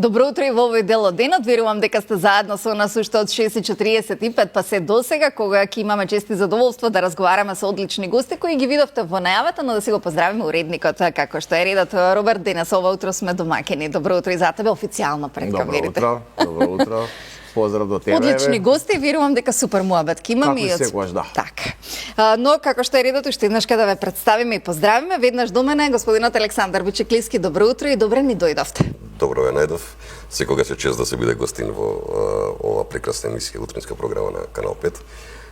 Добро утро и во овој дел од денот. Верувам дека сте заедно со нас уште од 6:45, па се досега, кога ќе имаме чест и задоволство да разговараме со одлични гости кои ги видовте во најавата, но да си го поздравиме уредникот, како што е редот. Роберт, денес ова утро сме домакини. Добро утро и за тебе официјално пред камерите. Добро утро. Поздрав до тебе. Одлични гости, верувам дека супер муабет ќе имаме. Како и секогаш, да. Така. Но како што е редот, уште еднаш да ве представиме и поздравиме, веднаш до мене господинот Александар Бучеклиски. Добро утро и добре ни дојдовте. Добро ве најдов. Секогаш е чест да се биде гостин во ова прекрасна емисија, утринска програма на Канал 5.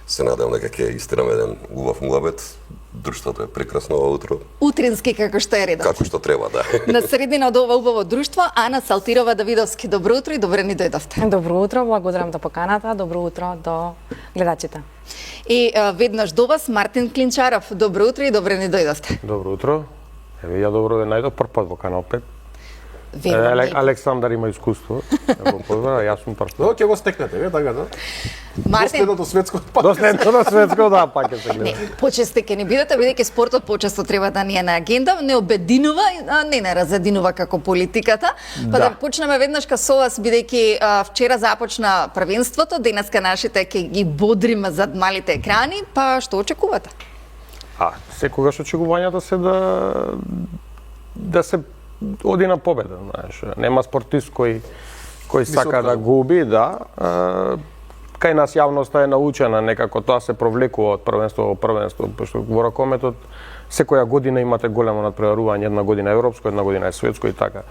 Се надевам дека ќе истераме еден убав муабет. Друштвото е прекрасно ова утро. Утрински како што е редот. Како што треба, да. На средина од ова убаво друштво, Ана Салтирова Давидовски. Добро утро и добре ни дојдовте. Добро утро, благодарам за поканата. Добро утро до гледачите. И веднаш до вас Мартин Клинчаров. Добро утро и добре ни дојдовте. Добро утро. Еве ја добро ве најдов прв пат во Канал 5. Александар има искуство. Го поздравам, јас сум прв. Но ќе го стекнете, ве така да. Мартин, Последното светско пак. Последното светско да пак ќе се гледа. не, почесте ќе ни бидете, бидејќи спортот почесто треба да ни е на агенда, не обединува, не разединува како политиката. Па да почнеме веднашка со вас, бидејќи вчера започна првенството, денеска нашите ќе ги бодриме зад малите екрани, па што очекувате? Секогаш очекувањата се да се оди на победа, знаеш. Нема спортист кој сака да губи, да. Кај нас јавноста е научена некако, тоа се провлекува од првенство во првенство, пошто во ракометот секоја година имате големо надпреварување, една година европско, една година е светско и така.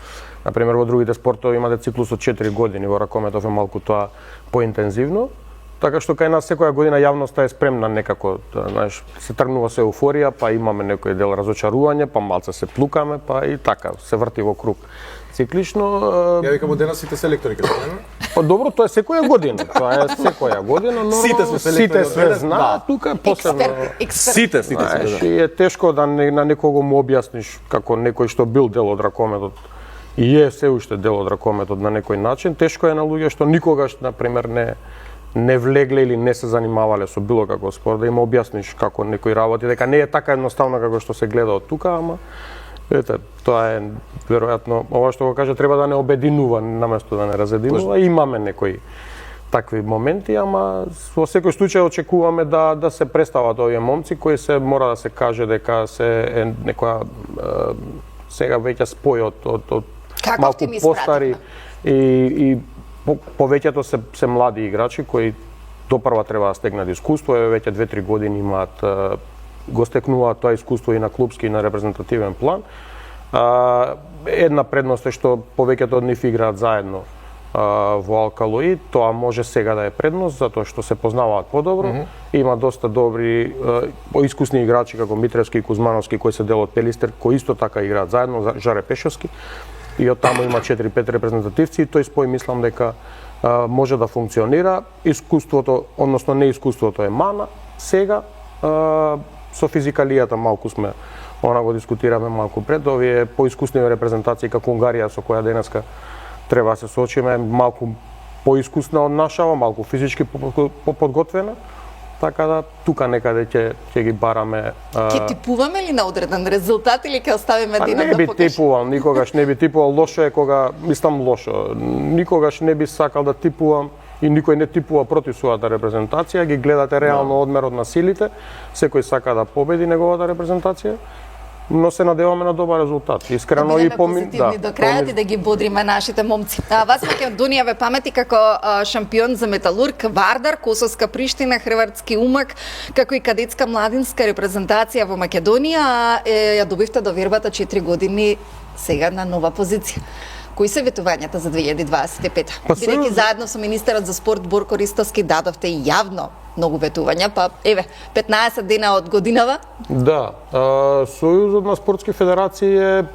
Например, во другите спортови имате циклус од 4 години, во ракометов е малку тоа поинтензивно. Така што кај нас секоја година јавноста е спремна некако, знаеш, се тргнува со еуфорија, па имаме некој дел разочарување, па малце се плукаме, па и така, се врти во круг. Циклично... Ја викам од денес сите селектори ќе станеме. Па добро, тоа е секоја година. Тоа е секоја година, но сите све знаат, тука посебно. Сите знаеш, и е тешко да на некого му објасниш како некој што бил дел од ракометот и е се уште дел од ракометот на некој начин. Тешко е на луѓе што никогаш, например, не влегле или не се занимавале со било како спорт, да им објасниш како некој работи, дека не е така едноставно како што се гледа од тука, ама ете, тоа е веројатно ова што го кажа треба да не обединува наместо да не разединува. Имаме некои такви моменти, ама во секој случај очекуваме да се представат овие момци кои се мора да се каже дека се е некоја сега веќе спој од малку постари и повеќето се млади играчи кои допрва треба да стегнат искуство, веќе 2-3 години имаат го стекнуваат тоа искуство и на клупски и на репрезентативен план. Една предност е што повеќето од нив играат заедно во Алкалои, тоа може сега да е предност затоа што се познаваат подобро. Има доста добри искусни играчи како Митревски и Кузмановски кои се дел од Пелистер, кои исто така играат заедно, Жаре Пешовски. И од таму има 4-5 репрезентативци и тој спој мислам дека може да функционира. Искуството, односно неискуството е мана. Сега со физикалијата малку сме, она го дискутираме малку пред, овие поискусни репрезентации како Унгарија со која денеска треба да се соочиме, малку поискусна од нашава, малку физички подготвена. Така да тука некаде ќе ги бараме. Ќе типуваме ли на одреден резултат или ќе оставиме денот да покаже? Не би типувал, никогаш не би типувал. Лошо е кога, мислам лошо, никогаш не би сакал да типувам и никој не типува против својата репрезентација, ги гледате реално одмерот на силите, секој сака да победи неговата репрезентација, но се надеваме на добар резултат. Искрено и позитивни до крајот и да ги бодриме нашите момци. Вас Македонија ве памети како шампион за Металург, Вардар, Косовска Приштина, Хрватски Умак, како и кадетска младинска репрезентација во Македонија, ја добивте довербата 4 години сега на нова позиција. Кои се ветувањата за 2025? Бидејќи заедно со министерот за спорт Борко Ристовски дадовте јавно многу ветувања, па еве 15 дена од годинава. Да, Сојузот на спортски федерации е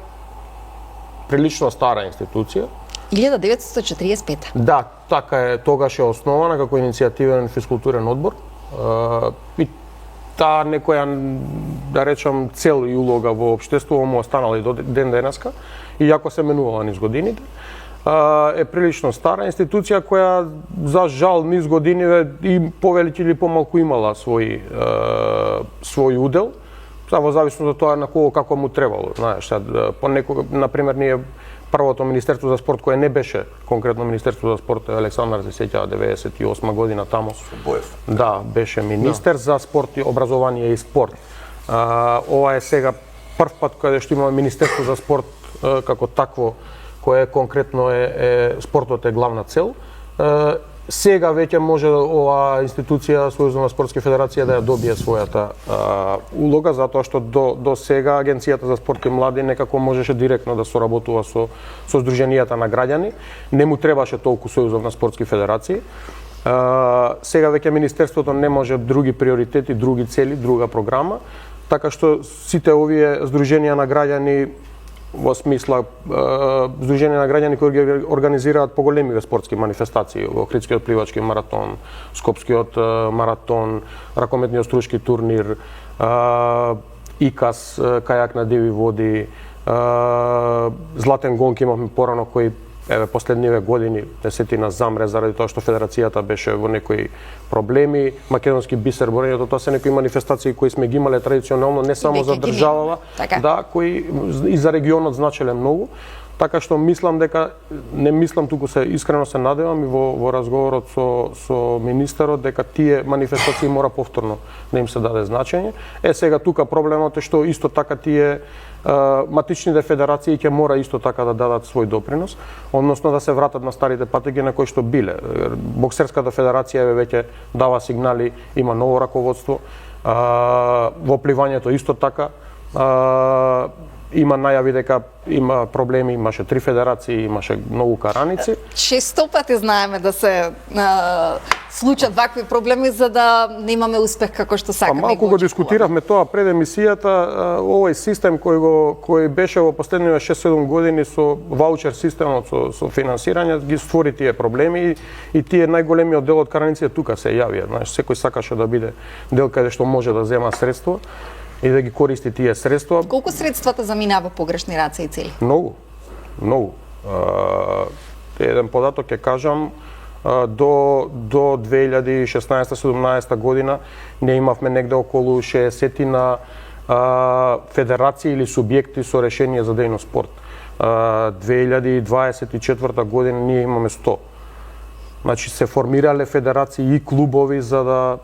прилично стара институција. 1945. Да, така е, тогаш е основана како иницијативен физкултурен одбор. И таа некоја, да речам, цел и улога во општеството му останала и до ден денеска, иако се менувала низ годините. Е прилично стара институција која за жал низ години и повеќе или помалку имала свој удел, во зависност од тоа на кого како му требало, знаеш, понекога, например, ние првото Министерство за спорт кое не беше конкретно Министерство за спорт, Александар се сеќава 98 година таму. Боев. Да, беше министер за спорт и образование и спорт. Ова е сега прв пат кога што имаме Министерство за спорт како такво, кое конкретно спортот е главна цел. Сега веќе може ова институција, Сојузна спортска федерација, да ја добие својата улога, затоа што до сега Агенцијата за спорт и млади некако можеше директно да соработува со здруженијата на граѓани. Не му требаше толку Сојузна спортски федерации. Сега веќе Министерството не може други приоритети, други цели, друга програма, така што сите овие здруженија на граѓани во смисла здруженија на граѓани кои ги организираат поголемиве спортски манифестации, Охридскиот пливачки маратон, Скопскиот маратон, ракометниот стручки турнир, ИКАС, кајак на диви води, Златен гонки имавме порано кој последниве години десетина замре заради тоа што федерацијата беше во некои проблеми, македонски бисер борењето, тоа се некои манифестации кои сме ги имале традиционално не само за државава, да, кои и за регионот значеле многу. Така што мислам дека, не мислам, туку се искрено се надевам и во разговорот со министерот дека тие манифестации мора повторно да им се даде значење. Сега тука проблемот е што исто така тие матичните федерации ќе мора исто така да дадат свој допринос, односно да се вратат на старите патеки на кои што биле. Боксерската федерација веќе дава сигнали, има ново раководство, во пливањето исто така, има најави дека има проблеми, имаше 3 федерации, имаше многу караници. Често пати знаеме да се случат вакви проблеми за да не имаме успех како што сакаме. Малку го дискутиравме тоа пред емисијата, овој систем кој беше во последниве 6-7 години со ваучер системот, со финансирање, ги створи тие проблеми и тие најголемиот дел од караниците тука се јавија. Знаеш, секој сакаше да биде дел каде што може да зема средство и да ги користи тие средства. Колку средствата заминава погрешни раце и цели? Многу. Еден податок ќе кажам, до 2016-17 година ние имавме негде околу 60 федерации или субјекти со решение за дејност спорт. 2024 година ние имаме 100. Значи се формирале федерации и клубови за да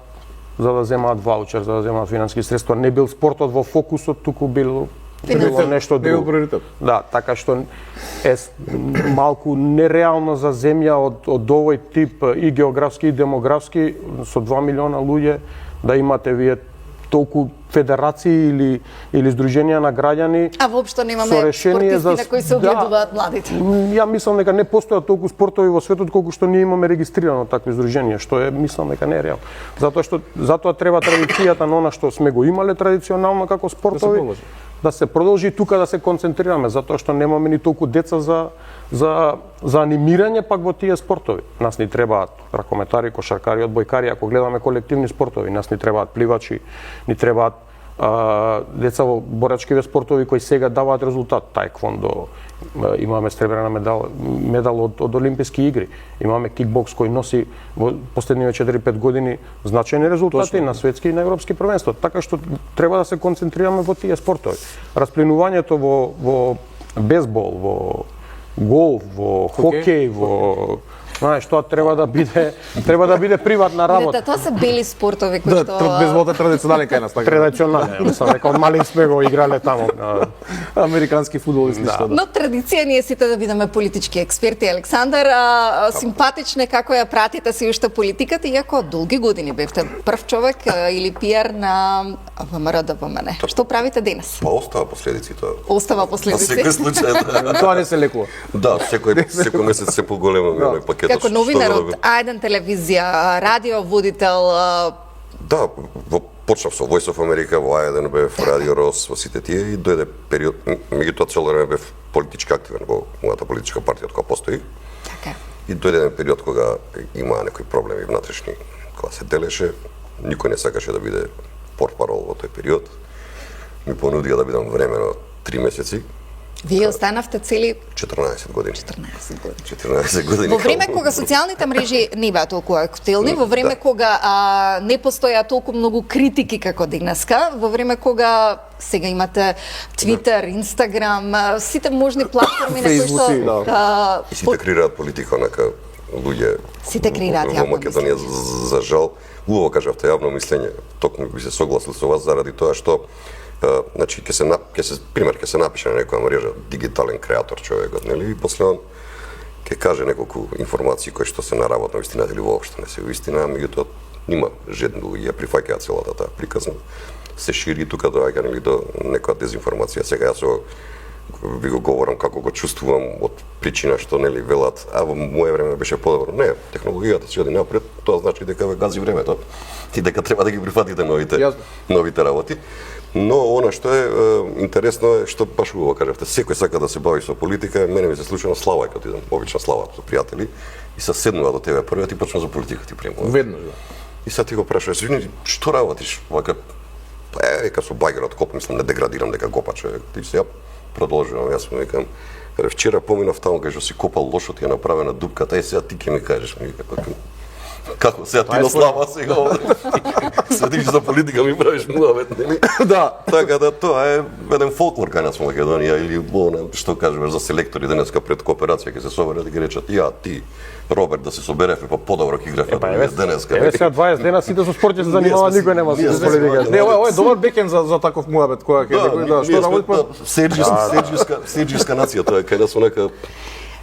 земаат ваучер, за да земаат финансиски средства. Не бил спортот во фокусот, туку било нешто друго. приоритет. Да, така што е малку нереално за земја од овој тип и географски и демографски со 2 милиона луѓе да имате вие толку федерации или здруженија на граѓани. А воопшто немаме спортисти на кои се огледуваат младите. Ја мислам дека не постојат толку спортови во светот колку што ние имаме регистрирано такви здруженија, што е мислам дека не е реално. Затоа треба традицијата на она што сме го имале традиционално како спортови да се продолжи тука да се концентрираме, затоа што немаме ни толку деца за анимирање пак во тие спортови. Нас ни требаат ракометари, кошаркари, одбојкари, ако гледаме колективни спортови, нас ни требаат пливачи, ни требаат деца во борачкиве спортови кои сега даваат резултат. Таеквондо, имаме сребрена медал од Олимписки игри, имаме кикбокс кој носи во последниве 4-5 години значајни резултати на светски и на европски првенства. Така што треба да се концентрираме во тие спортови. Распленувањето во бейсбол, во голф, во хокеј, во знаеш, тоа треба да биде приватна работа. Тоа се бели спортови кои што Бейсболот е традиционален кај нас, така. Традиционален, мислам дека од мали сме го играле таму. Американски фудбал и слично. Но традиција ние сите да бидеме политички експерти. Александар, симпатично е како ја пратите се уште политиката, иако долги години бевте прв човек или пиар на ВМРО ДПМН. Што правите денес? Па остава последици тоа. Остава На последици. секој случај, да. Тоа не се лекува. Да, секој месец се поголема ми пакетот. Како новинар од А1 телевизија, радио водител, Да, почнав со Voice of America, во А1 бев, Радио Рос, во сите тие и дојде период, меѓутоа цело време бев политички активен во мојата политичка партија од која постои. така. И дојде еден период кога имаа некои проблеми внатрешни, кога се делеше, никој не сакаше да биде портпарол во тој период. Ми понудија да бидам времено 3 месеци, Вие останавте цели 14 години. 14 години. 14 години. Во време кога социјалните мрежи не беа толку актуелни, во време кога не постоја толку многу критики како денеска, во време кога сега имате Twitter, Instagram, сите можни платформи на кои Фейсбуци, што да. И сите креираат политика, онака луѓе Сите креираат во јавно Македонија, за жал, убаво кажавте јавно мислење. Токму би се согласил со вас заради тоа што значи ќе се напише на некоја мрежа дигитален креатор човекот, нели? И после он ќе каже неколку информации кои што се на работна вистина или воопшто не се вистина, меѓутоа нима жедно ја прифаќаат целата таа приказна. Се шири тука доаѓа нели до некоја дезинформација. Сега јас ви го говорам како го чувствувам од причина што нели велат, а во мое време беше подобро. Не, технологијата се оди напред, тоа значи дека ве гази времето и дека треба да ги прифатите новите работи. Но она што е интересно е што баш убаво кажавте, секој сака да се бави со политика. Мене ми се случува слава кога идам, обично слава со пријатели и се седнува до тебе првиот и почна за политика ти премува. Веднаш, да. И сега ти го прашуваш, што работиш? Вака, века со багерот коп, мислам, не деградирам дека копа човек. Ти сега продолжувам, јас му викам, вчера поминав таму кај што си копал лошо, ти е направена дупката, и сега ти ќе ми кажеш, ми вика, како сега ти на слава сега овде? Седиш за политика ми правиш муавет, нели? Да. Така да тоа е еден фолклор кај нас во Македонија или што кажеме за селектори денеска пред кооперација ќе се соберат и ќе речат ја ти Роберт да се соберевме па подобро ќе игравме денеска. Еве сега 20 дена сите со спорт ќе се занимаваат, никој нема со политика. Не, ова е добар бекенд за таков муабет која ќе да што работи па Серџијска нација, тоа е кај нас онака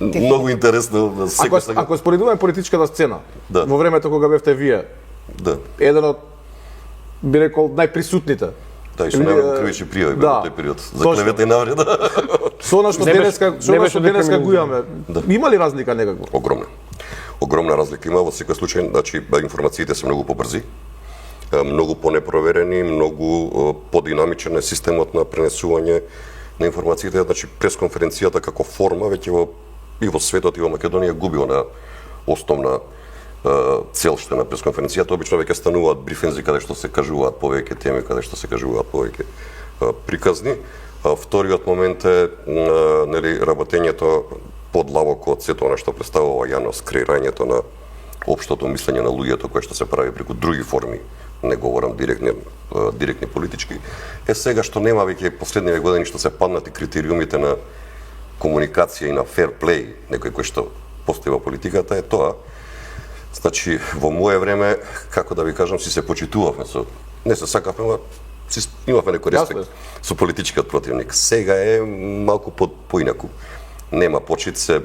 многу интересно. Ако споредуваме политичката сцена, Да. во времето кога бевте вие, Да. еден од би рекол најприсутните. Да, и со најмногу кривични пријави Да. во тој период. За Точно. клевета и навреда. Со она што Не беше- денеска, не беше денеска го имаме, Да. има ли разлика некаква? Огромна. Огромна разлика има во секој случај, значи информациите се многу побрзи, многу понепроверени, многу подинамичен е системот на пренесување на информациите, значи пресконференцијата како форма веќе и во светот и во Македонија губи она основна цел што е на пресконференцијата. Обично веќе стануваат брифинзи каде што се кажуваат повеќе теми, каде што се кажуваат повеќе приказни. Вториот момент е нели работењето под лавокот сето она што представува јавност, креирањето на општото мислење на луѓето кое што се прави преку други форми, не говорам директни политички, е сега што нема веќе последниве години што се паднати критериумите на комуникација и на фер плей, некој кој што постои во политиката, е тоа. Значи, во мое време, како да ви кажам, си се почитувавме со, не се сакавме, ама имавме некој респект со политичкиот противник. Сега е малку поинаку. Нема почит, се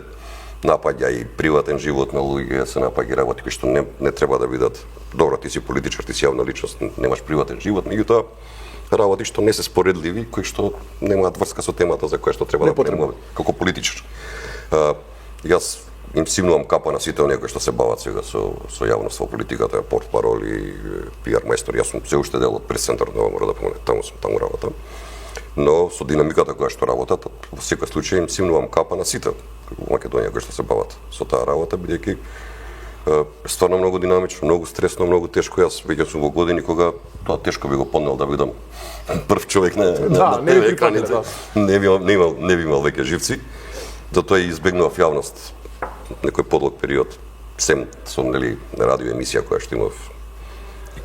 напаѓа и приватен живот на луѓе, се напаѓа работи кои што не треба да бидат. Добро, ти си политичар, ти си јавна личност, немаш приватен живот, меѓутоа работи што не се споредливи, кои што немаат врска со темата за која што треба да преминуваме како политичар. Јас им симнувам капа на сите оние кои што се бават сега со јавност во политиката, портпароли, пиар мајстор. Јас сум се уште дел од пресцентарот на мора да помне, таму работам. Но со динамиката која што работат, во секој случај им симнувам капа на сите во Македонија кои што се бават со таа работа, бидејќи стварно многу динамично, многу стресно, многу тешко. Јас веќе сум во години кога тоа тешко би го поднел да бидам прв човек на ТВ екраните. Не би имал веќе живци. Затоа и избегнував јавност некој подлог период. Сем со нели на радио емисија која што имав.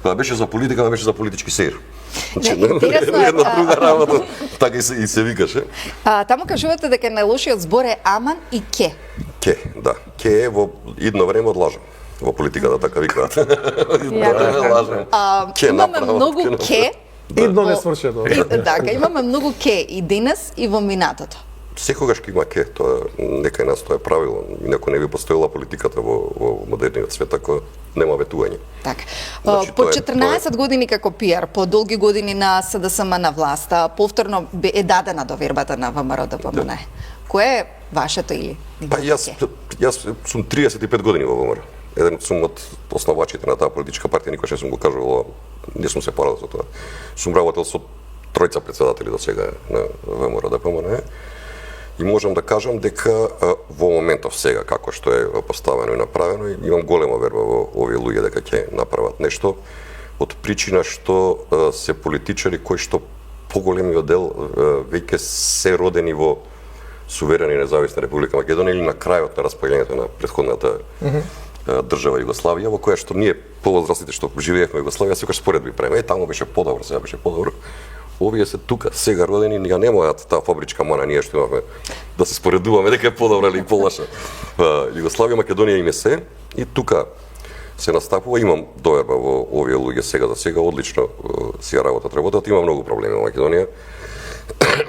Кога беше за политика, беше за политички сеир. Интересно е, една друга работа, така и се викаше. Таму кажувате дека најлошиот збор е аман и ке. Ке, да. Ке е во идно време од лажем. Во политиката така викаат. Идно време лажем. Имаме многу ке. Идно не свршено. Така, имаме многу ке и денес и во минатото. Секогаш ќе има ке, тоа некај нас тоа е правило. Инаку не би постоела политиката во модерниот свет ако нема ветување. Така. Значи, По 14 години како пиар, по долги години на СДСМ на власта, повторно е дадена довербата на ВМРО ДПМН. Кое е вашето или? Па јас сум 35 години во ВМРО. Еден сум од основачите на таа политичка партија, никош не сум го кажувал, не сум се парал со тоа. Сум работел со тројца председатели до сега на ВМРО ДПМН. И можам да кажам дека во моментов сега, како што е поставено и направено, имам голема верба во овие луѓе дека ќе направат нешто, од причина што се политичари кои што поголемиот дел веќе се родени во суверена и независна Република Македонија или на крајот на распаѓањето на претходната држава Југославија, во која што ние повозрастните што живеевме во Југославија секогаш споредби правиме. Таму беше подобро, сега беше подобро. овие се тука, сега родени, ја немаат таа фабричка мана, ние што имаме да се споредуваме дека е подобра или полоша. Југославија, Македонија име се и тука се настапува, имам доверба во овие луѓе сега за сега, одлично си ја работат, има многу проблеми во Македонија.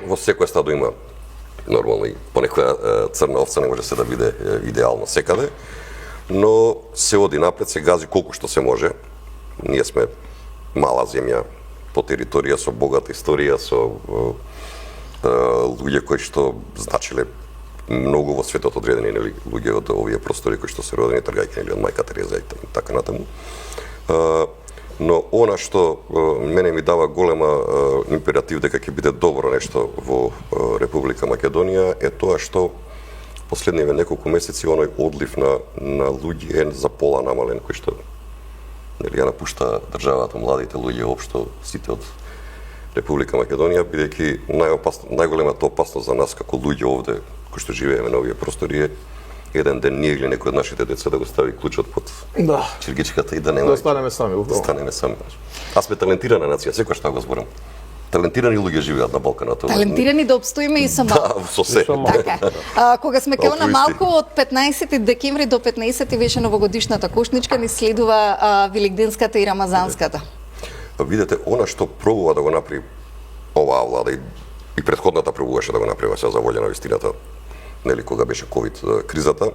Во секоја стадо има нормално и понекоја црна овца не може се да биде идеално секаде, но се оди напред, се гази колку што се може. Ние сме мала земја по територија со богата историја, со луѓе кои што значиле многу во светот, одредени нели луѓе од овие простори кои што се родени тргајќи нели од мајка Тереза и така натаму. Но она што мене ми дава голема императив дека ќе биде добро нешто во Република Македонија е тоа што последниве неколку месеци оној одлив на луѓе е за пола намален, кој што нели ја напушта државата, младите луѓе општо сите од Република Македонија, бидејќи најголемата опасност за нас како луѓе овде кои што живееме на овие простори е еден ден ние или некој од нашите деца да го стави клучот под чиргичката и да нема. Да останеме сами, Да останеме сами. А сме талентирана нација, секој што го зборам. Талентирани луѓе живеат на Балканот. Талентирани да обстоиме и со малку. Да, со се. Така. Кога сме као на малку, од 15 декември до 15 беше новогодишната кошничка, ни следува Великденската и Рамазанската. Видете, она што пробува да го направи оваа влада и претходната пробуваше да го направи, се заволјена вистината, нели кога беше ковид кризата,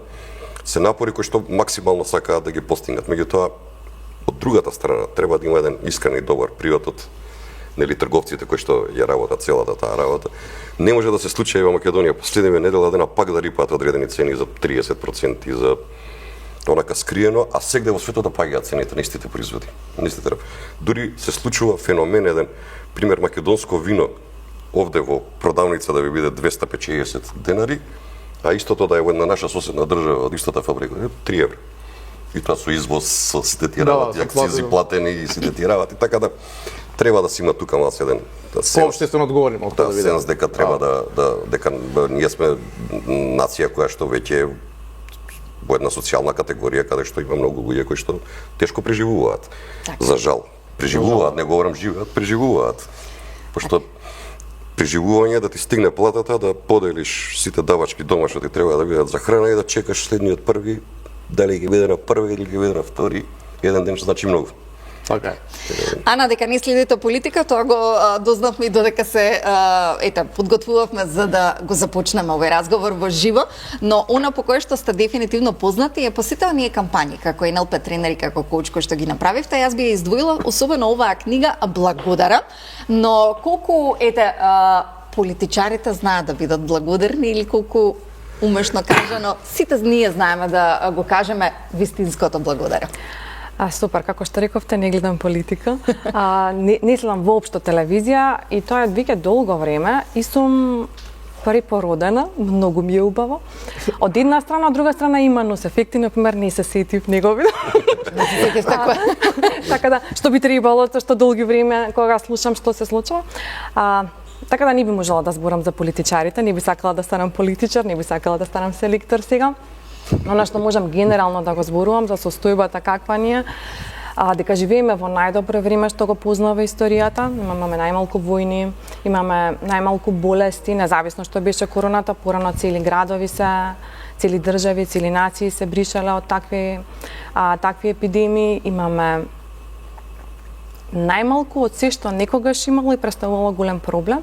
се напори кои што максимално сакаат да ги постигнат. Меѓутоа, од другата страна треба да има еден искрен и добар приват од нели трговците кои што ја работат целата таа работа. Не може да се случи во Македонија последниве недела дена пак да рипаат одредени цени за 30% и за онака скриено, а сегде во светот да паѓаат цените на истите производи. Дури се случува феномен еден, пример македонско вино овде во продавница да ви биде 250 денари, а истото да е во една наша соседна држава од истата фабрика 3 евра. И тоа со извоз, со сите тие работи, акцизи платени и сите тие работи, така да треба да се има тука малку еден Пообштествено одговоримо да сенс дека треба дека ние сме нација која што веќе во една социјална категорија каде што има многу луѓе кои што тешко преживуваат. За жал, преживуваат, не говорам живеат, преживуваат. Пошто преживување да ти стигне платата, да поделиш сите давачки дома што ти треба да бидат за храна и да чекаш следниот први, дали ќе биде на први или ќе биде на втори, еден ден што значи многу. Така е. Ана, дека не следите политика, тоа го дознавме и додека се подготвувавме за да го започнеме овој разговор во живо, но она по кое што сте дефинитивно познати е посетила ние кампањи како НЛП тренери, како коуч кој што ги направивте. Јас би ја издвоила особено оваа книга Благодара, но колку политичарите знаат да бидат благодарни или колку умешно кажано, сите ние знаеме да го кажеме вистинското благодара. Супер, како што рековте, не гледам политика. Не следам воопшто телевизија и тоа е веќе долго време и сум препородена, многу ми е убаво. Од една страна, од друга страна има нос ефекти, например, не се сетив негови. Така да, што би требало, што долги време кога слушам што се случува. Така да не би можела да зборам за политичарите, не би сакала да станам политичар, не би сакала да станам селектор сега. Она што можам генерално да го зборувам за состојбата каква ни е, дека живееме во најдобро време што го познава историјата, имаме најмалку војни, имаме најмалку болести, независно што беше короната, порано цели градови цели држави, цели нации се бришале од такви епидемии, имаме најмалку од се што некогаш имало и представувало голем проблем.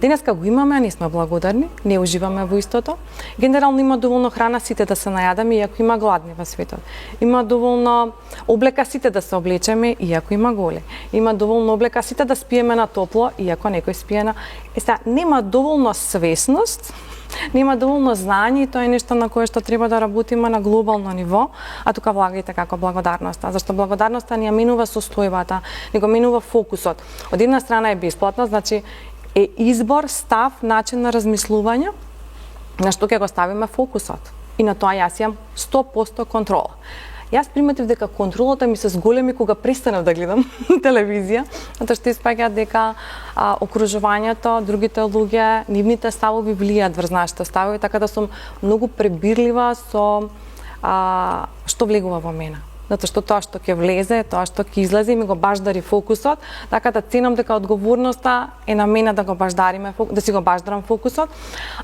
Денеска го имаме, не сме благодарни, не уживаме во истото. Генерално има доволно храна сите да се најадаме, иако има гладни во светот. Има доволно облека сите да се облечеме, иако има голи. Има доволно облека сите да спиеме на топло, иако некој спие на... Нема доволно свесност, нема доволно знање и тоа е нешто на кое што треба да работиме на глобално ниво, а тука влагајте како благодарноста, зашто благодарноста ни ја менува состојбата, ни го менува фокусот. Од една страна е бесплатна, значи е избор, став, начин на размислување, на што ќе го ставиме фокусот. И на тоа јас имам 100% контрола. Јас приметив дека контролата ми се зголеми кога престанав да гледам телевизија, затоа што испаѓа дека окружувањето, другите луѓе, нивните ставови влијаат врз нашите ставови, така да сум многу пребирлива со што влегува во мене. затоа што тоа што ќе влезе, тоа што ќе излезе ми го баждари фокусот, така да ценам дека одговорноста е на мене да го баждариме, да си го баждарам фокусот,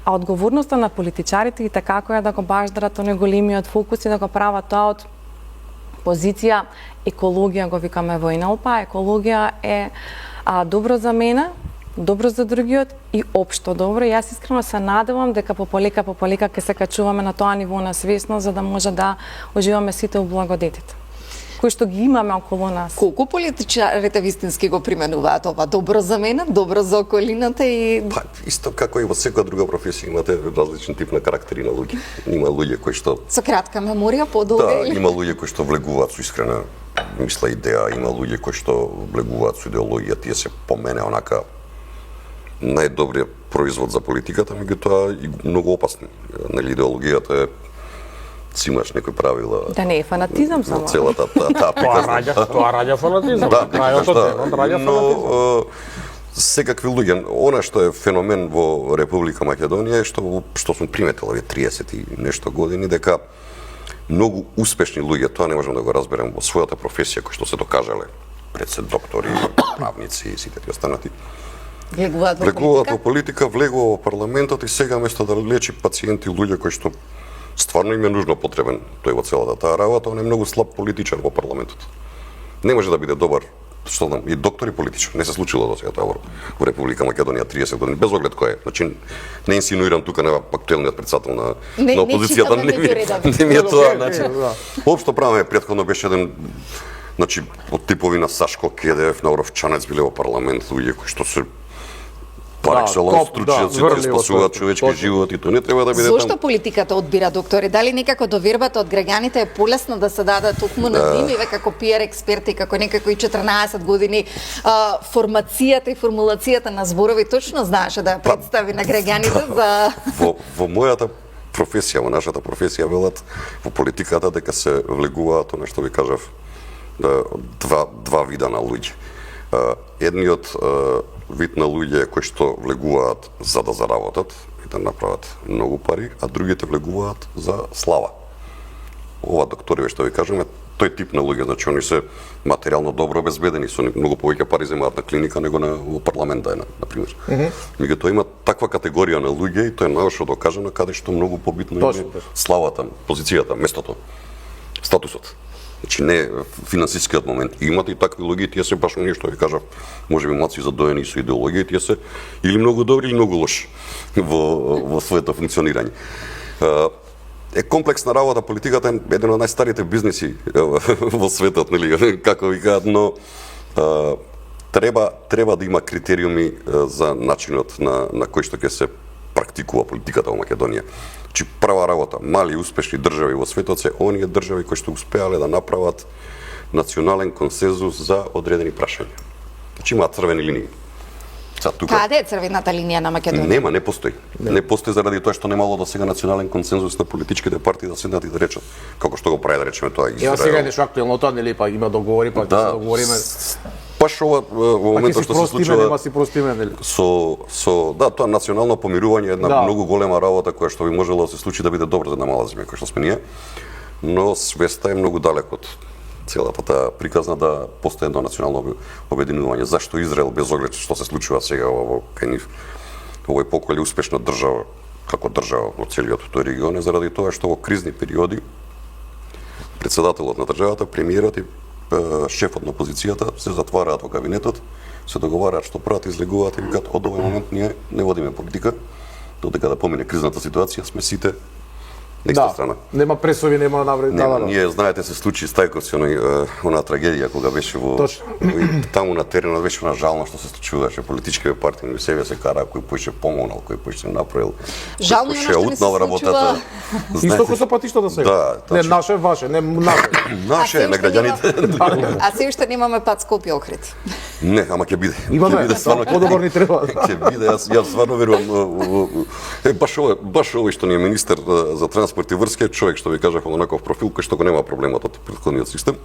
а одговорноста на политичарите и така како е да го баждарат оној големиот фокус и да го прават тоа од позиција екологија, го викаме во НЛП, екологија е добро за мене, добро за другиот и општо добро. И јас искрено се надевам дека пополека ќе се качуваме на тоа ниво на свесност за да може да уживаме сите у благодетите кои што ги имаме околу нас. Колку политичарите вистински го применуваат ова? Добро за мене, добро за околината и... Па, исто како и во секоја друга професија имате различен тип на карактери на луѓе. Има луѓе кои што... Со кратка меморија, подолга Да, или... има луѓе кои што влегуваат со искрена мисла идеја, има луѓе кои што влегуваат со идеологија, тие се по мене онака најдобриот производ за политиката, меѓутоа и многу опасни. Нели идеологијата е си имаш некои правила. Да не е фанатизам само. Во целата таа приказна. Тоа раѓа фанатизам. Да, Крајот од денот раѓа фанатизам. но секакви луѓе, она што е феномен во Република Македонија е што сум приметил овие 30 и нешто години дека многу успешни луѓе, тоа не можам да го разберам во својата професија кои што се докажале пред се доктори, правници и сите тие останати. Влегуваат во Влегуваат во политика? политика, влегува во парламентот и сега место да лечи пациенти, луѓе кои што стварно им е нужно потребен тој во целата таа работа, он е многу слаб политичар во парламентот. Не може да биде добар, што знам, и доктор и политичар. Не се случило до сега тоа во Република Македонија 30 години, без оглед кој е. Значи, не инсинуирам тука на актуелниот председател на опозицијата, не ми е тоа, значи. Општо правиме претходно беше еден, значи, од типови на Сашко Кедев, на Оровчанец биле во парламент, луѓе кои што се пар екселенс стручњаци, тие спасуваат човечки живот и тоа не треба да биде таму. Зошто политиката одбира доктори? Дали некако довербата од граѓаните е полесно да се даде токму на димиве како пиар експерти, како некако и 14 години формацијата и формулацијата на зборови точно знаеше да ја представи на граѓаните за... Во мојата професија, во нашата професија велат во политиката дека се влегуваат, она што ви кажав, два вида на луѓе. Едниот вид на луѓе кои што влегуваат за да заработат и да направат многу пари, а другите влегуваат за слава. Ова докториве што ви кажеме, тој тип на луѓе, значи они се материјално добро обезбедени, со многу повеќе пари земаат на клиника него во парламент да е, на пример. Меѓутоа има таква категорија на луѓе и тоа е најошо докажано каде што многу побитно е славата, позицијата, местото, статусот. Значи не финансискиот момент. Имате и такви луѓе, тие се баш оние што ви кажав, можеби маци задоени со идеологија, тие се или многу добри или многу лоши во своето функционирање. Е комплексна работа, политиката е еден од најстарите бизниси во светот, нели, како викаат, но треба да има критериуми за начинот на кој што ќе се практикува политиката во Македонија. Значи прва работа, мали успешни држави во светот се оние држави кои што успеале да направат национален консензус за одредени прашања. Значи имаат црвени линии. Каде е црвената линија на Македонија? Нема, не постои. Не постои заради тоа што немало до сега национален консензус на политичките партии да седнат и да речат како што го прави да речеме тоа Израел. Ева сега нешто актуелно тоа, нели, па има договори, па ќе се договориме. Баш ова во моментот што се случува. Нема си простиме, нели? Да, тоа национално помирување е една многу голема работа која што би можело да се случи да биде добро за една мала земја која што сме ние, но свеста е многу далек од целата таа приказна да постои едно национално обединување. Зашто Израел, без оглед што се случува сега во кај нив, овој поколе успешна држава, како држава во целиот тој регион, е заради тоа што во кризни периоди председателот на државата, премиерот и шефот на опозицијата се затвараат во кабинетот, се договараат што прават, излегуваат и викаат од овој момент ние не водиме политика, додека да помине кризната ситуација сме сите некоја страна. Нема пресови, нема навреди. Ние знаете се случи Стајковски она трагедија кога беше во таму на теренот беше она жално што се случуваше, политичките партии меѓу себе се караа кој поише помогнал, кој поише направил. Жално е што не се случува. Исто како со патиштата сега. Не наше, ваше, не наше. Наше на граѓаните. А се уште немаме пат Скопје Охрид. Не, ама ќе биде. Имаме, подобро ни треба. Ќе биде, јас стварно верувам. Баш овој што ни е министер за транспорт и врски е човек што ви кажав онаков профил кој што го нема проблемот од претходниот систем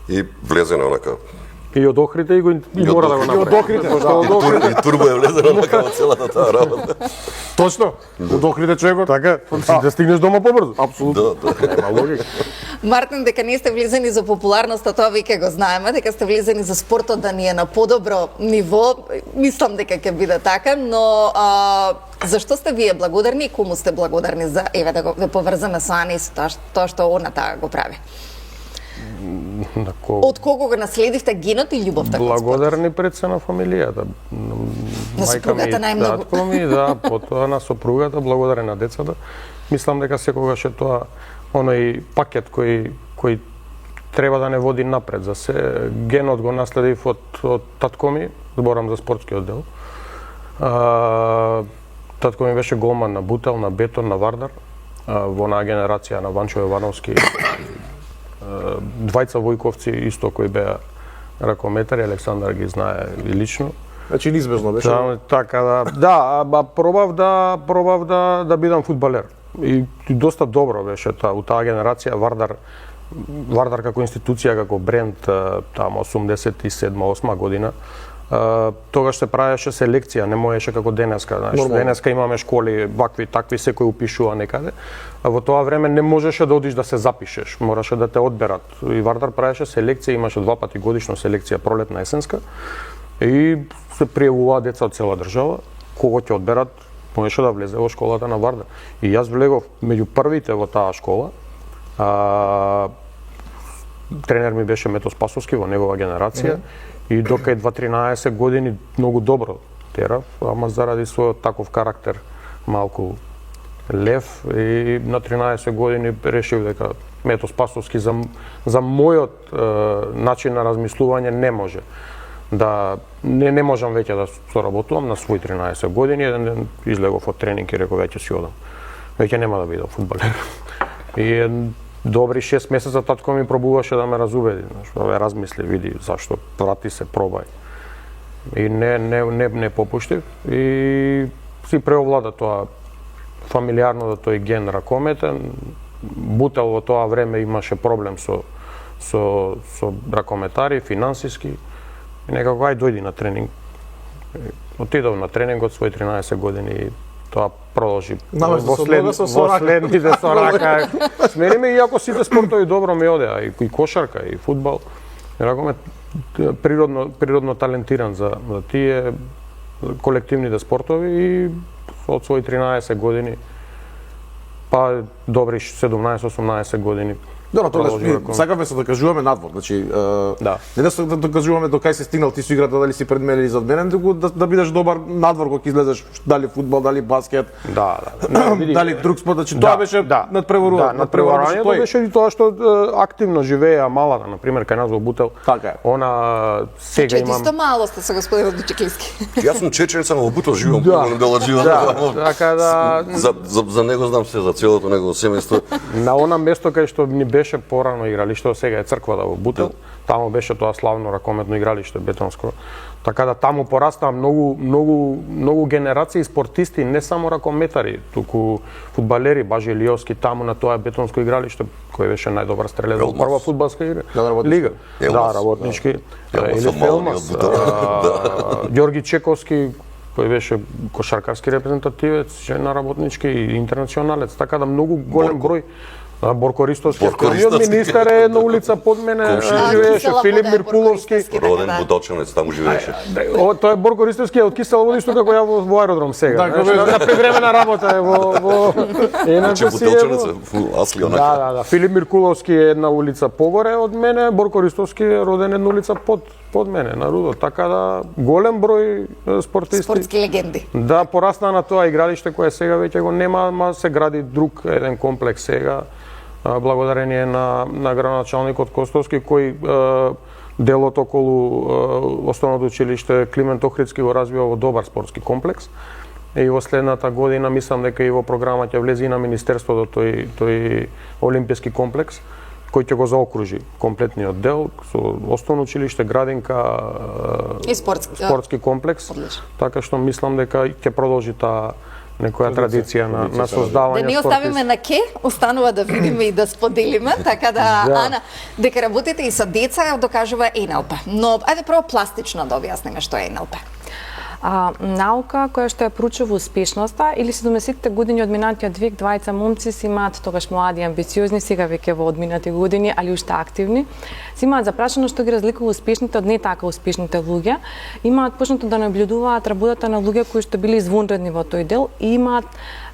и влезе на онака И од Охрите и мора да го направи. од Охрите, Пошто да. од Охрите. И турбо е влезено на како целата таа работа. Точно. Од Охрите човекот. Така, да стигнеш дома побрзо. Апсолутно. Да. Нема логика. Мартин, дека не сте влизани за популярноста, тоа веќе го знаеме, дека сте влизани за спортот да ни е на подобро ниво, мислам дека ќе биде така, но зашто сте вие благодарни и кому сте благодарни за, еве да го поврзаме со Ани со тоа што она таа го прави? На кого? Од кого го наследивте генот и љубовта кон спортот? Благодарни пред се на фамилијата. На сопругата најмногу. татко ми, да, потоа на сопругата, благодарен на децата. Мислам дека секогаш е тоа оној пакет кој треба да не води напред. За се генот го наследив од татко ми, зборам за спортскиот дел. Татко ми беше голман на бутел, на бетон, на Вардар. Во онаа генерација на Ванчо Јовановски, двајца војковци исто кои беа ракометари, Александар ги знае и лично. Значи неизбежно беше. Да, така да, пробав да бидам фудбалер. И доста добро беше таа у таа генерација Вардар како институција, како бренд, таму 87-8 година. Тогаш се правеше селекција, не можеше како денеска, знаеш. Денеска имаме школи вакви, такви, секој упишува некаде. А во тоа време не можеше да одиш да се запишеш, мораше да те одберат. И Вардар правеше селекција, имаше 2 пати годишно селекција, пролетна, есенска. И се пријавуваа деца од цела држава, кого ќе одберат, можеше да влезе во школата на Вардар. И јас влегов меѓу првите во таа школа. Тренер ми беше Мето Спасовски во негова генерација. И докај 2-13 години многу добро терав, ама заради својот таков карактер малку лев, и на 13 години решив дека Мето Спасовски за мојот начин на размислување не може. Да не можам веќе да соработувам на свој 13 години, еден ден излегов од тренинг и реков веќе си одам. Веќе нема да бидам фудбалер. И добри 6 месеца татко ми пробуваше да ме разубеди, да размисли, види зашто, прати се, пробај. И не попуштив и си преовлада тоа фамилиарно да тој ген ракометен. Бутел во тоа време имаше проблем со ракометари, финансиски. И некако ај дојди на тренинг. Отидов на тренинг од свој 13 години и тоа продолжи Наместо со нога, со рака. следните со рака. Смени ме, иако сите спортови добро ми одеа, и кошарка, и фудбал. И ракомет природно талентиран за тие колективните спортови и од своји 13 години па добри 17-18 години. Добро, тогаш сакаме се да кажуваме надвор, значи Да. не да кажуваме до кај си стигнал ти со играта, дали си пред мене или зад мене, туку да бидеш добар надвор кога излезеш, дали фудбал, дали баскет, дали друг спорт, значи тоа беше надпреварувањето Тоа беше и тоа што активно живееа малата, на пример кај нас во Бутел. Така е. Она сега Чети имам. исто мало сте со господинот Бучеклиски. Јас сум чечен, само во Бутел живеам, живеам. Така да За него знам се, за целото негово семејство. на она место кај што ни беше порано игралиште, сега е црквата во Бутел. Таму беше тоа славно ракометно игралиште, бетонско. Така да таму порастаа многу генерации спортисти, не само ракометари, туку фудбалери, Бажи Илиовски таму на тоа бетонско игралиште, кој беше најдобар стрелец во прва фудбалска лига. Да, работнички. Или Фелмас. Ѓорги Чековски, кој беше кошаркарски репрезентативец, на работнички и интернационалец, така да многу голем број. Борко Ристовски, првиот министер е на улица под мене, живееше Филип Миркуловски. Роден Будочанец, таму живееше. Тоа е Борко Ристовски е од Кисела Вода, исто како ја во аеродром сега. На привремена работа е во Че Будочанец асли онака. Да. Филип Миркуловски е една улица погоре од мене, Борко Ристовски е роден една улица под мене, на Рудо. Така да голем број спортисти. Спортски легенди. Да, порасна на тоа игралиште кое сега веќе го нема, ама се гради друг еден комплекс сега. Благодарение на градоначалникот Костовски, кој делот околу основното училиште Климент Охридски го развива во добар спортски комплекс. И во следната година мислам дека и во програма ќе влезе и на министерството тој олимписки комплекс, кој ќе го заокружи комплетниот дел со основно училиште, градинка И спортски комплекс. Одлично. Така што мислам дека ќе продолжи таа некоја традиција на Да создавање не оставиме на ке, останува да видиме и да споделиме, така да, Ана, дека работите и со деца, докажува НЛП. Но, ајде прво пластично да објасниме што е НЛП. Наука која што ја проучува успешноста или 70-те години од минатиот век, двајца момци си имаат, тогаш млади, амбициозни, сега веќе во одминати години, али уште активни, си имаат запрашано што ги разликува успешните од не така успешните луѓе. Имаат почнато да наблюдуваат работата на луѓе кои што били извонредни во тој дел и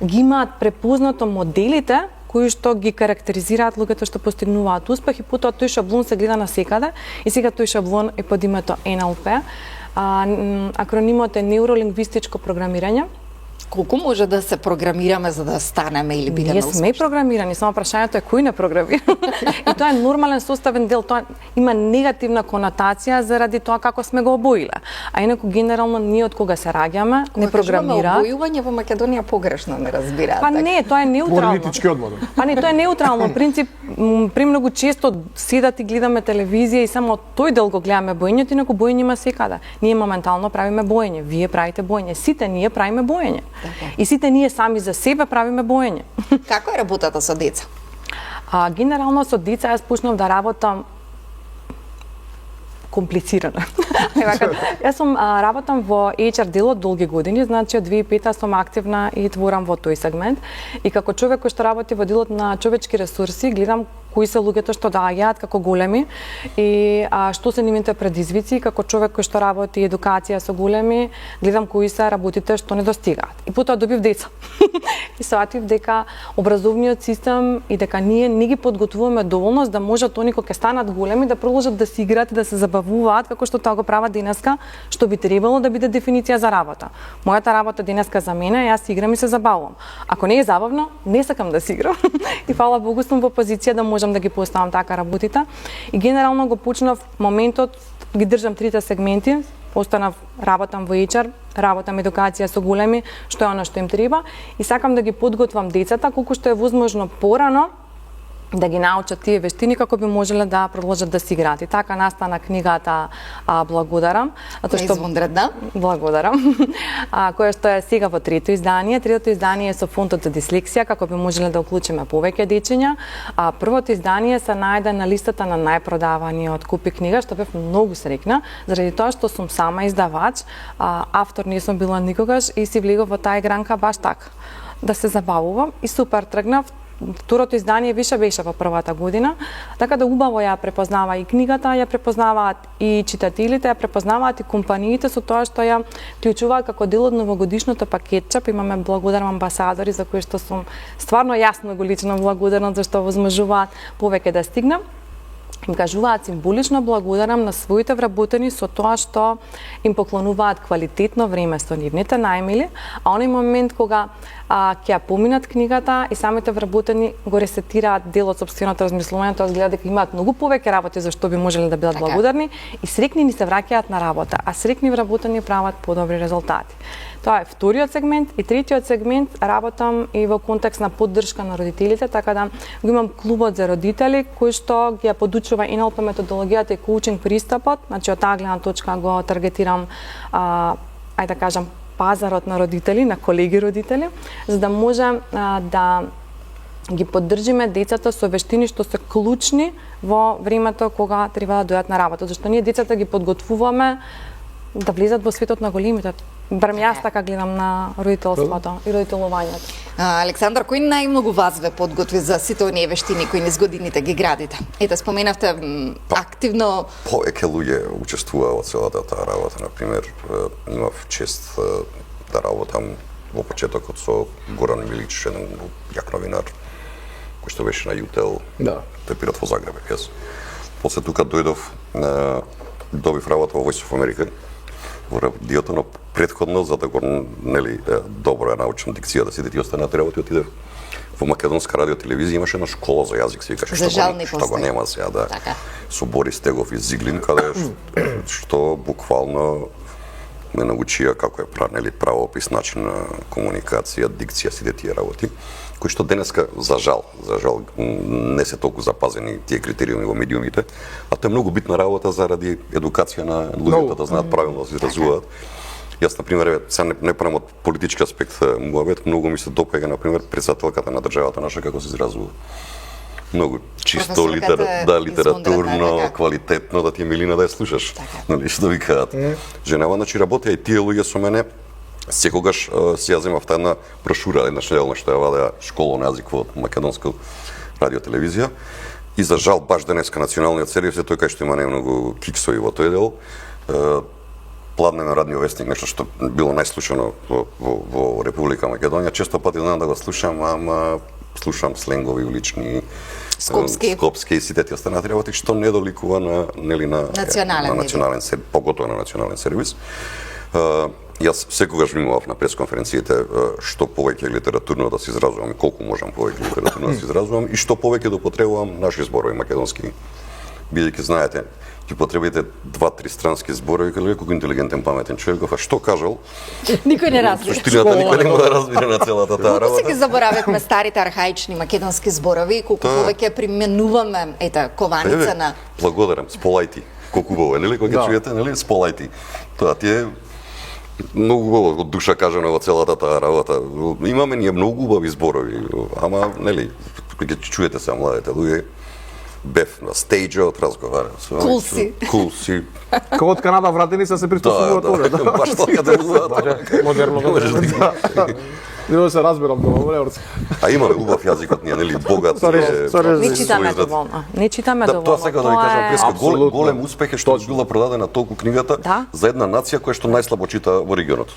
ги имаат препознато моделите кои што ги карактеризираат луѓето што постигнуваат успех и потоа тој шаблон се гледа насекаде и сега тој шаблон е под името НЛП. Акронимот е неуролингвистичко програмирање. Колку може да се програмираме за да станеме или бидеме успешни? Ние сме програмирани, само прашањето е кој не програмира. И тоа е нормален составен дел, тоа има негативна конотација заради тоа како сме го обоиле. А инаку генерално ние од кога се раѓаме не програмира. Обојување во Македонија погрешно не разбираат. Па не, тоа е неутрално. Политички одмор. Па не, тоа е неутрално. Принцип, премногу често седат и гледаме телевизија и само тој дел го гледаме боењето, инаку боење има секаде. Ние моментално правиме боење, вие правите боење, сите ние правиме боење. И сите ние сами за себе правиме боење. Како е работата со деца? Генерално со деца јас почнав да работам комплицирано. Јас сум работам во HR делот долги години, значи од 2005 сум активна и творам во тој сегмент. И како човек кој што работи во делот на човечки ресурси, гледам кои се луѓето што доаѓаат како големи и што се нивните предизвици. Како човек кој што работи едукација со големи, гледам кои се работите што не достигаат. И потоа добив деца. И сфатив дека образовниот систем и дека ние не ги подготвуваме доволно за да можат они кога ќе станат големи да продолжат да си играат и да се забавуваат како што тоа го прават денеска, што би требало да биде дефиниција за работа. Мојата работа денеска за мене, јас си играм и се забавувам. Ако не е забавно, не сакам да си играм. И фала Богу сум во позиција да можам да ги поставам така работите. И генерално го почнав моментот, ги држам трите сегменти, останав, работам во HR, работам едукација со големи, што е она што им треба, и сакам да ги подготвам децата колку што е возможно порано, да ги научат тие вештини како би можеле да продолжат да си играат. И така настана книгата Благодарам, затоа што извонредна. Благодарам. Која што е сега во трето издание. Третото издание е со фондот за дислексија како би можеле да уклучиме повеќе дечиња. Првото издание се најде на листата на најпродаваниот купи книга, што бев многу среќна заради тоа што сум сама издавач, автор не сум била никогаш и си влегов во таа игранка баш така да се забавувам и супер тргнав. Второто издание више беше во првата година, така да убаво ја препознава и книгата, ја препознаваат и читателите, ја препознаваат и компаниите со тоа што ја вклучуваат како дел од новогодишното пакетче. Имаме благодарам амбасадори за кои што сум стварно јасно го лично благодарна за што возможуваат повеќе да стигнам. Им кажуваат символично благодарам на своите вработени со тоа што им поклонуваат квалитетно време со нивните најмили, а оној момент кога ќе ја поминат книгата и самите вработени го ресетираат дел од сопственото размислување, тоа гледа дека имаат многу повеќе работи за што би можеле да бидат благодарни и среќни ни се враќаат на работа, а среќни вработени прават подобри резултати. Тоа е вториот сегмент и третиот сегмент работам и во контекст на поддршка на родителите, така да го имам клубот за родители кој што ги ја подучува НЛП методологијата и коучинг пристапот, значи од таа гледна точка го таргетирам ајде да кажам пазарот на родители, на колеги родители, за да може да ги поддржиме децата со вештини што се клучни во времето кога треба да дојдат на работа, зашто ние децата ги подготвуваме да влезат во светот на големите. Барем јас така гледам на родителството и родителувањето. Александар, кој најмногу вас ве подготви за сите оние вештини кои низ годините ги градите? Ете, споменавте активно... Повеќе луѓе учествуваа во целата таа работа. Например, имав чест да работам во почетокот со Горан Милич, еден јак новинар, кој што беше на ЮТЕЛ, тепират во Загреб. После тука дојдов, добив работа во Voice of America, во радиото, но претходно, за да го добро ја научам дикцијата сите тие останати работи, отидев во Македонска радио телевизија, имаше една школа за јазик, се викаше што го нема сега, да. Со Борис Тегов и Зиглин, каде што буквално ме научија како е правопис, начин на комуникација, дикција, сите тие работи, кои што денеска, за жал, не се толку запазени тие критериуми во медиумите, а тоа е многу битна работа заради едукација на луѓето да знаат правилно да се изразуваат. Јас, например, сега не правам од политички аспект муабет, многу ми се допега, например, председателката на државата наша, како се изразува. Многу чисто литературно, квалитетно, да ти е милина да ја слушаш. Нали, што ви кажат. Женава, значи, работеа и тие луѓе со мене, секогаш си ја земав една брошура, еднаш неделно што ја вадеа школа на јазик во македонска радиотелевизија. И за жал, баш денеска националниот сервис е тој кај што има најмногу киксови во тој дел. Пладнеме радниот вестник, нешто што било најслушано во Република Македонија. Често пати знам да го слушам, ама слушам сленгови улични, скопски и сите тие останати работи, што не доликува на национален сервис, поготово на национален сервис. Јас секогаш внимавав на пресконференциите што повеќе литературно да се изразувам и колку можам повеќе литературно да се изразувам и што повеќе да употребувам наши зборови македонски, бидејќи знаете, ќе потребите 2-3 странски зборови, колку интелигентен, паметен човек, а што кажал? Никој не разбира. Суштината никој не може да разбира на целата таа работа. Колку се ги заборавивме старите архаични македонски зборови, колку повеќе применуваме кованица на... Благодарам, сполајти. Колку убаво е, нели, кога чуете, нели, сполајти. Тоа ти е многу убаво од душа кажано во целата таа работа. Имаме ние многу убави зборови, ама, нели, кога чуете се младите луѓе, бев на стејџот, разговарам со Кулси. Кога од Канада вратени се приспособуваат овде. Баш така делуваат. Модерно. Не да се разберам добро, орци. А имаме убав јазикот ние, нели, богат. Не читаме доволно. Не читаме доволно. Тоа сакам да ви кажам, преска голем успех е што била продадена толку книгата за една нација која што најслабо чита во регионот.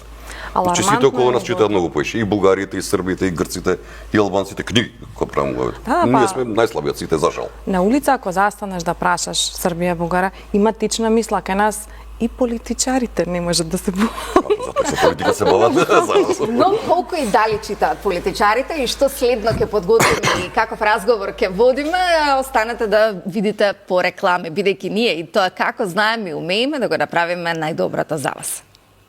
Значи сите околу нас читаат многу поише, и бугарите, и србите, и грците, и албанците книги кои прават. Ние сме најслабиот сите, за жал. На улица ако застанеш да прашаш Србија, Бугара, има тична мисла кај нас и политичарите не можат да се бават. Затоа со политика се бават. Но колку и дали читаат политичарите и што следно ќе подготвиме и каков разговор ќе водиме, останете да видите по рекламе, бидејќи ние и тоа како знаеме и умееме да го направиме најдоброто за вас.